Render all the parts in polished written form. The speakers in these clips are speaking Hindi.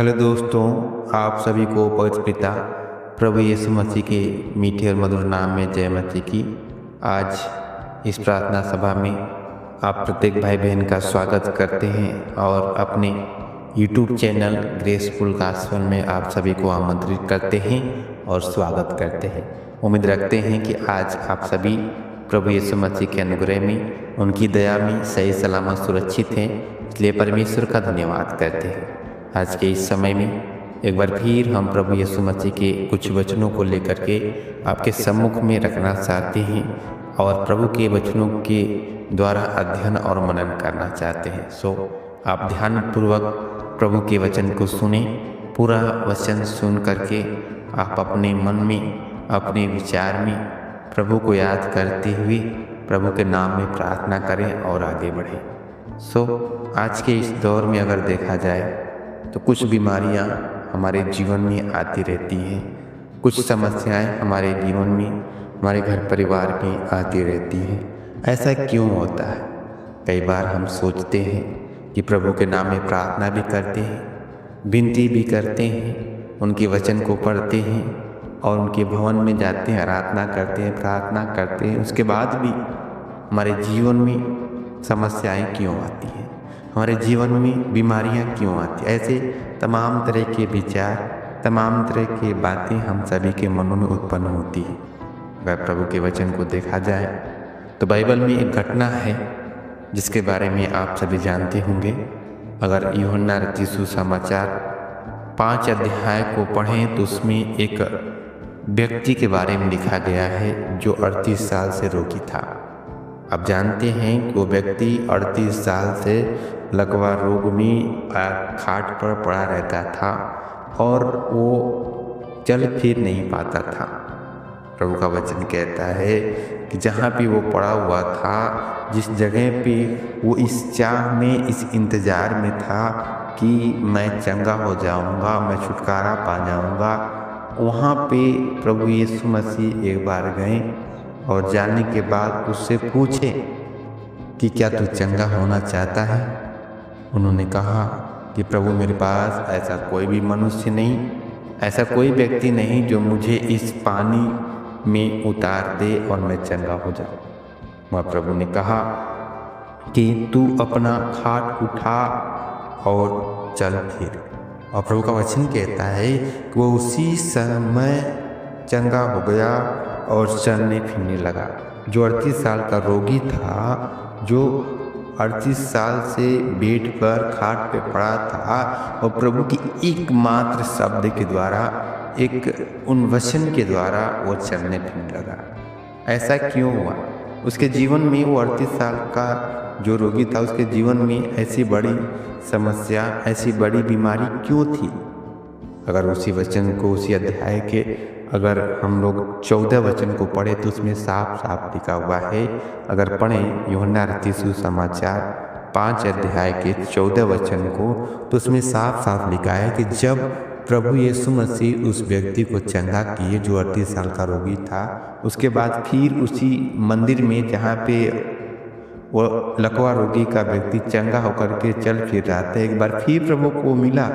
हेलो दोस्तों, आप सभी को पवित्र पिता प्रभु यीशु मसीह के मीठे और मधुर नाम में जय मसीह की। आज इस प्रार्थना सभा में आप प्रत्येक भाई बहन का स्वागत करते हैं और अपने YouTube चैनल ग्रेसफुल गॉस्पेल में आप सभी को आमंत्रित करते हैं और स्वागत करते हैं। उम्मीद रखते हैं कि आज आप सभी प्रभु यीशु मसीह के अनुग्रह में, उनकी दया में सही सलामत सुरक्षित हैं, इसलिए परमेश्वर का धन्यवाद करते हैं। आज के इस समय में एक बार फिर हम प्रभु यीशु मसीह के कुछ वचनों को लेकर के आपके सम्मुख में रखना चाहते हैं और प्रभु के वचनों के द्वारा अध्ययन और मनन करना चाहते हैं। सो आप ध्यानपूर्वक प्रभु के वचन को सुने। पूरा वचन सुन करके आप अपने मन में, अपने विचार में प्रभु को याद करते हुए प्रभु के नाम में प्रार्थना करें और आगे बढ़ें। सो आज के इस दौर में अगर देखा जाए तो कुछ बीमारियां हमारे जीवन में आती रहती हैं, कुछ समस्याएं हमारे जीवन में, हमारे घर परिवार में आती रहती हैं। ऐसा क्यों होता है? कई बार हम सोचते हैं कि प्रभु के नाम में प्रार्थना भी करते हैं, विनती भी करते हैं, उनके वचन को पढ़ते हैं और उनके भवन में जाते हैं, आराधना करते हैं, प्रार्थना करते हैं। उसके बाद भी हमारे जीवन में समस्याएं क्यों आती हैं, हमारे जीवन में बीमारियां क्यों आती हैं? ऐसे तमाम तरह के विचार, तमाम तरह की बातें हम सभी के मनों में उत्पन्न होती हैं। अगर प्रभु के वचन को देखा जाए तो बाइबल में एक घटना है जिसके बारे में आप सभी जानते होंगे। अगर यूहन्ना रचित सुसमाचार 5 अध्याय को पढ़ें तो उसमें एक व्यक्ति के बारे में लिखा गया है जो 38 साल से रोगी था। आप जानते हैं कि वो व्यक्ति 38 साल से लकवा रोग में खाट पर पड़ा रहता था और वो चल फिर नहीं पाता था। प्रभु का वचन कहता है कि जहाँ भी वो पड़ा हुआ था, जिस जगह पे वो इस चाह में, इस इंतज़ार में था कि मैं चंगा हो जाऊँगा, मैं छुटकारा पा जाऊँगा, वहाँ पे प्रभु यीशु मसीह एक बार गए और जाने के बाद उससे पूछे कि क्या तू चंगा होना चाहता है? उन्होंने कहा कि प्रभु, मेरे पास ऐसा कोई भी मनुष्य नहीं, ऐसा कोई व्यक्ति नहीं जो मुझे इस पानी में उतार दे और मैं चंगा हो जाऊं। वह प्रभु ने कहा कि तू अपना खाट उठा और चल फिर। और प्रभु का वचन कहता है कि वो उसी समय चंगा हो गया और चलने फिरने लगा। जो 38 साल का रोगी था, जो 38 साल से बेड पर खाट पे पड़ा था, और प्रभु की एकमात्र शब्द के द्वारा, एक उन वचन के द्वारा वो चलने फिरने लगा। ऐसा क्यों हुआ? उसके जीवन में, वो 38 साल का जो रोगी था, उसके जीवन में ऐसी बड़ी समस्या, ऐसी बड़ी बीमारी क्यों थी? अगर उसी वचन को, उसी अध्याय के अगर हम लोग 14 वचन को पढ़े तो उसमें साफ साफ लिखा हुआ है। अगर पढ़ें यूहन्ना रचित सुसमाचार 5 अध्याय के 14 वचन को, तो उसमें साफ साफ लिखा है कि जब प्रभु यीशु मसीह उस व्यक्ति को चंगा किए जो 38 साल का रोगी था, उसके बाद फिर उसी मंदिर में जहाँ पे वो लकवा रोगी का व्यक्ति चंगा होकर के चल फिर रहा था, एक बार फिर प्रभु को मिला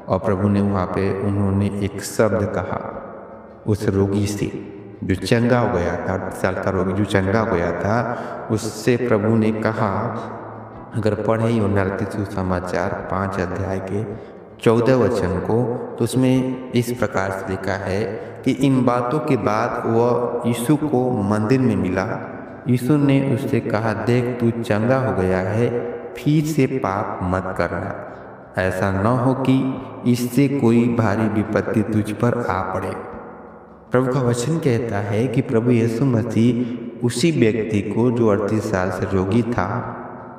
और प्रभु ने वहाँ पे, उन्होंने एक शब्द कहा उस रोगी से जो चंगा हो गया था। 38 साल का रोगी जो चंगा हो गया था, उससे प्रभु ने कहा, अगर पढ़े यूहन्ना रचित सुसमाचार 5 अध्याय के 14 वचन को, तो उसमें इस प्रकार से लिखा है कि इन बातों के बाद वह यीशु को मंदिर में मिला। यीशु ने उससे कहा, देख तू चंगा हो गया है, फिर से पाप मत करना, ऐसा न हो कि इससे कोई भारी विपत्ति तुझ पर आ पड़े। प्रभु का वचन कहता है कि प्रभु यीशु मसीह उसी व्यक्ति को जो 38 साल से रोगी था,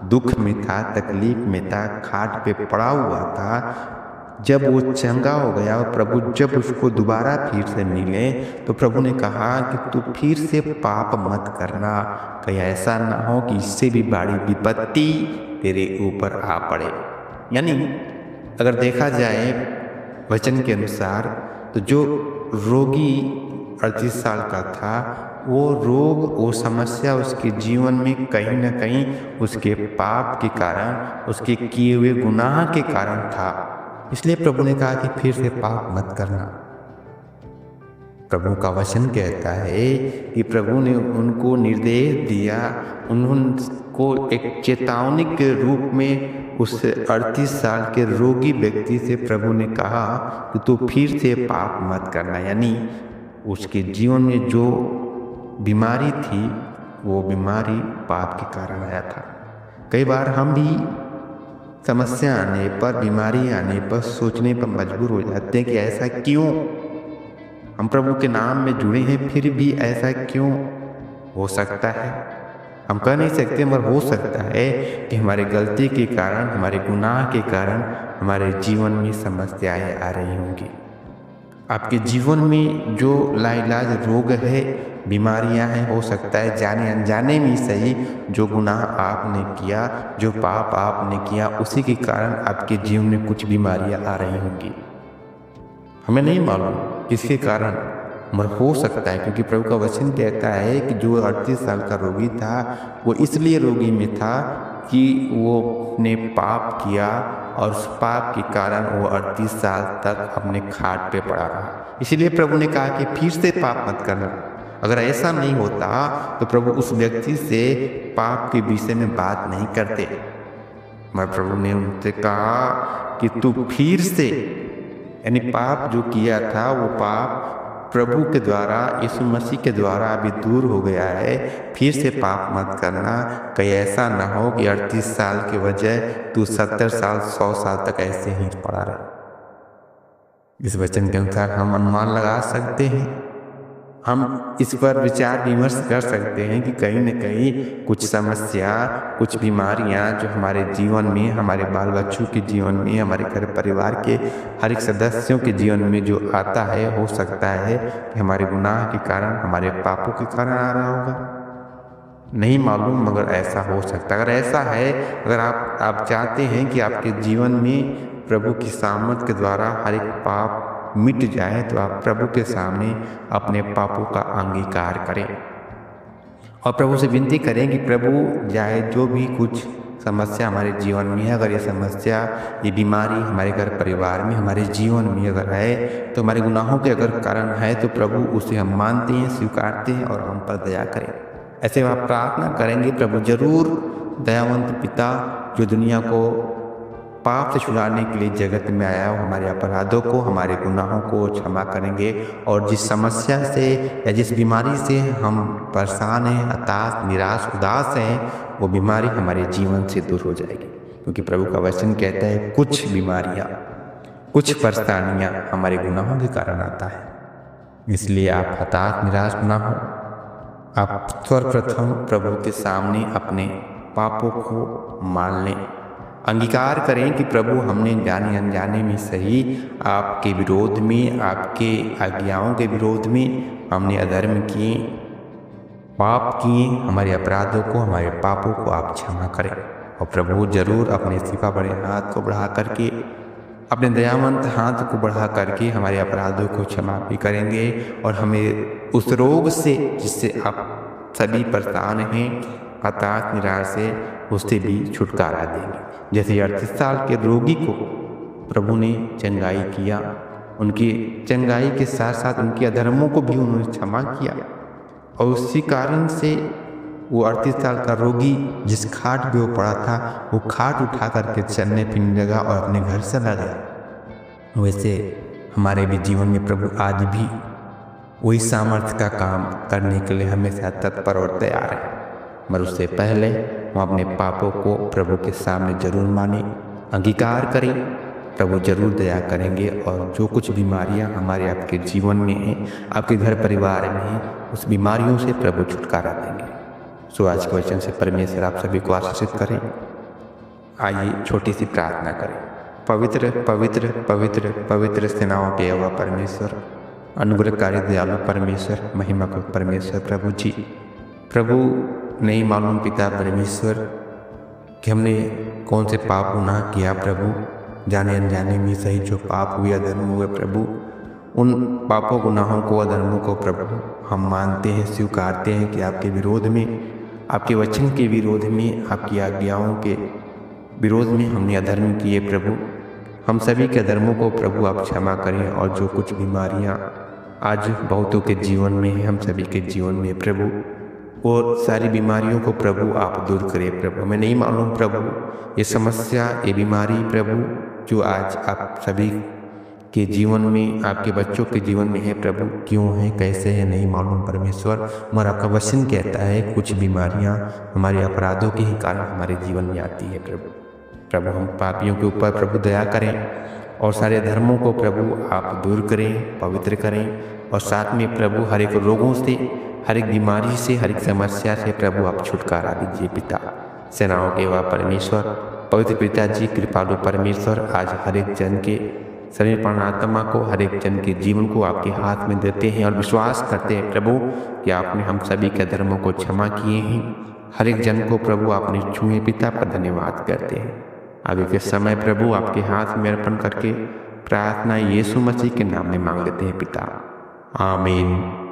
दुख में था, तकलीफ में था, खाट पे पड़ा हुआ था, जब वो चंगा हो गया और प्रभु जब उसको दोबारा फिर से मिले तो प्रभु ने कहा कि तू फिर से पाप मत करना, कहीं ऐसा ना हो कि इससे भी बड़ी विपत्ति तेरे ऊपर आ पड़े। यानी अगर देखा जाए वचन के अनुसार, तो जो रोगी 38 साल का था, वो रोग, वो समस्या उसके जीवन में कहीं ना कहीं उसके पाप के कारण, उसके किए हुए गुनाह के कारण था। इसलिए प्रभु ने कहा कि फिर से पाप मत करना। प्रभु का वचन कहता है कि प्रभु ने उनको निर्देश दिया, उनको एक चेतावनी के रूप में उस 38 साल के रोगी व्यक्ति से प्रभु ने कहा कि तू फिर से पाप मत करना। यानी उसके जीवन में जो बीमारी थी वो बीमारी पाप के कारण आया था। कई बार हम भी समस्या आने पर, बीमारी आने पर सोचने पर मजबूर हो जाते हैं कि ऐसा क्यों, हम प्रभु के नाम में जुड़े हैं फिर भी ऐसा क्यों हो सकता है। हम कह नहीं सकते मगर हो सकता है कि हमारे गलती के कारण, हमारे गुनाह के कारण हमारे जीवन में समस्याएं आ रही होंगी। आपके जीवन में जो लाइलाज रोग है, बीमारियां हैं, हो सकता है जाने अनजाने में सही जो गुनाह आपने किया, जो पाप आपने किया, उसी के कारण आपके जीवन में कुछ बीमारियां आ रही होंगी। हमें नहीं मालूम किसके कारण, मगर हो सकता है क्योंकि प्रभु का वचन कहता है कि जो 38 साल का रोगी था वो इसलिए रोगी में था कि वो ने पाप किया और उस पाप के कारण वो 38 साल तक अपने खाट पे पड़ा रहा। इसलिए प्रभु ने कहा कि फिर से पाप मत करना। अगर ऐसा नहीं होता तो प्रभु उस व्यक्ति से पाप के विषय में बात नहीं करते, मगर प्रभु ने उनसे कहा कि तू फिर से, यानी पाप जो किया था वो पाप प्रभु के द्वारा, यीशु मसीह के द्वारा अभी दूर हो गया है, फिर से पाप मत करना। कहीं ऐसा ना हो कि 38 साल के बजाय तू 70 साल 100 साल तक ऐसे ही पड़ा रहे। इस वचन के अनुसार हम अनुमान लगा सकते हैं, हम इस पर विचार विमर्श कर सकते हैं कि कहीं न कहीं कुछ समस्या, कुछ बीमारियां जो हमारे जीवन में, हमारे बाल बच्चों के जीवन में, हमारे घर परिवार के हर एक सदस्यों के जीवन में जो आता है, हो सकता है कि हमारे गुनाह के कारण, हमारे पापों के कारण आ रहा होगा। नहीं मालूम मगर ऐसा हो सकता है। अगर ऐसा है, अगर आप चाहते हैं कि आपके जीवन में प्रभु की सामर्थ के द्वारा हर एक पाप मिट जाए तो आप प्रभु के सामने अपने पापों का अंगीकार करें और प्रभु से विनती करें कि प्रभु चाहे जो भी कुछ समस्या हमारे जीवन में है, अगर ये समस्या, ये बीमारी हमारे घर परिवार में, हमारे जीवन में अगर है तो हमारे गुनाहों के अगर कारण है तो प्रभु उसे हम मानते हैं, स्वीकारते हैं और हम पर दया करें। ऐसे आप प्रार्थना करेंगे, प्रभु जरूर दयावंत पिता जो दुनिया को पाप से छुड़ाने के लिए जगत में आया हो, हमारे अपराधों को, हमारे गुनाहों को क्षमा करेंगे और जिस समस्या से या जिस बीमारी से हम परेशान हैं, हताश, निराश, उदास हैं, वो बीमारी हमारे जीवन से दूर हो जाएगी। क्योंकि प्रभु का वचन कहता है कुछ बीमारियाँ, कुछ परेशानियाँ हमारे गुनाहों के कारण आता है। इसलिए आप हताश, निराश ना हो, आप सर्वप्रथम प्रभु के सामने अपने पापों को मान लें, अंगीकार करें कि प्रभु हमने जाने अनजाने में सही आपके विरोध में, आपके आज्ञाओं के विरोध में हमने अधर्म किए, पाप किए, हमारे अपराधों को, हमारे पापों को आप क्षमा करें। और प्रभु जरूर अपने सिफा बड़े हाथ को बढ़ा करके, अपने दयावंत हाथ को बढ़ा करके हमारे अपराधों को क्षमा भी करेंगे और हमें उस रोग से जिससे आप सभी परेशान हैं, हताश, निराश से, उससे भी छुटकारा देंगे। जैसे 38 साल के रोगी को प्रभु ने चंगाई किया, उनकी चंगाई के साथ साथ उनके अधर्मों को भी उन्होंने क्षमा किया और उसी कारण से वो 38 साल का रोगी जिस खाट पे वो पड़ा था, वो खाट उठा करके चलने फिरने लगा और अपने घर चला गया। वैसे हमारे भी जीवन में प्रभु आज भी वही सामर्थ्य का काम करने के लिए हमेशा तत्पर और तैयार है। मगर उससे पहले हम अपने पापों को प्रभु के सामने जरूर मानें, अंगीकार करें, प्रभु जरूर दया करेंगे और जो कुछ बीमारियां हमारे आपके जीवन में हैं, आपके घर परिवार में हैं, उस बीमारियों से प्रभु छुटकारा देंगे। सो आज के वचन से परमेश्वर आप सभी को आशीषित करें। आइए छोटी सी प्रार्थना करें। पवित्र पवित्र पवित्र पवित्र सेनाओं के यहोवा परमेश्वर, अनुग्रहकारी दयालु परमेश्वर, महिमा को परमेश्वर प्रभु जी, प्रभु नहीं मालूम पिता परमेश्वर कि हमने कौन से पाप गुनाह किया प्रभु, जाने अनजाने में सही जो पाप हुए, अधर्म हुए प्रभु, उन पापों गुनाहों को, अधर्मों को प्रभु हम मानते हैं, स्वीकारते हैं कि आपके विरोध में, आपके वचन के विरोध में, आपकी आज्ञाओं के विरोध में हमने अधर्म किए प्रभु। हम सभी के धर्मों को प्रभु आप क्षमा करें, और जो कुछ बीमारियां आज बहुतों के जीवन में है, हम सभी के जीवन में प्रभु, वो सारी बीमारियों को प्रभु आप दूर करें। प्रभु हमें नहीं मालूम प्रभु ये समस्या, ये बीमारी प्रभु जो आज आप सभी के जीवन में, आपके बच्चों के जीवन में है प्रभु, क्यों है, कैसे है, नहीं मालूम परमेश्वर। मगर आपका वचन कहता है कुछ बीमारियां हमारे अपराधों के ही कारण हमारे जीवन में आती है प्रभु। प्रभु हम पापियों के ऊपर प्रभु दया करें, और सारे धर्मों को प्रभु आप दूर करें, पवित्र करें, और साथ में प्रभु हर एक रोगों से, हर एक बीमारी से, हर एक समस्या से प्रभु आप छुटकारा दीजिए पिता। सेनाओं के वह परमेश्वर, पवित्र पिता जी, कृपालु परमेश्वर, आज हर एक जन के शरीर प्राण आत्मा को, हर एक जन के जीवन को आपके हाथ में देते हैं, और विश्वास करते हैं प्रभु कि आपने हम सभी के धर्मों को क्षमा किए हैं। हर एक जन को प्रभु आपने छुए पिता पर धन्यवाद करते हैं। आगे के समय प्रभु आपके हाथ में अर्पण करके प्रार्थना यीशु मसीह के नाम में मांग लेते हैं पिता, आमीन।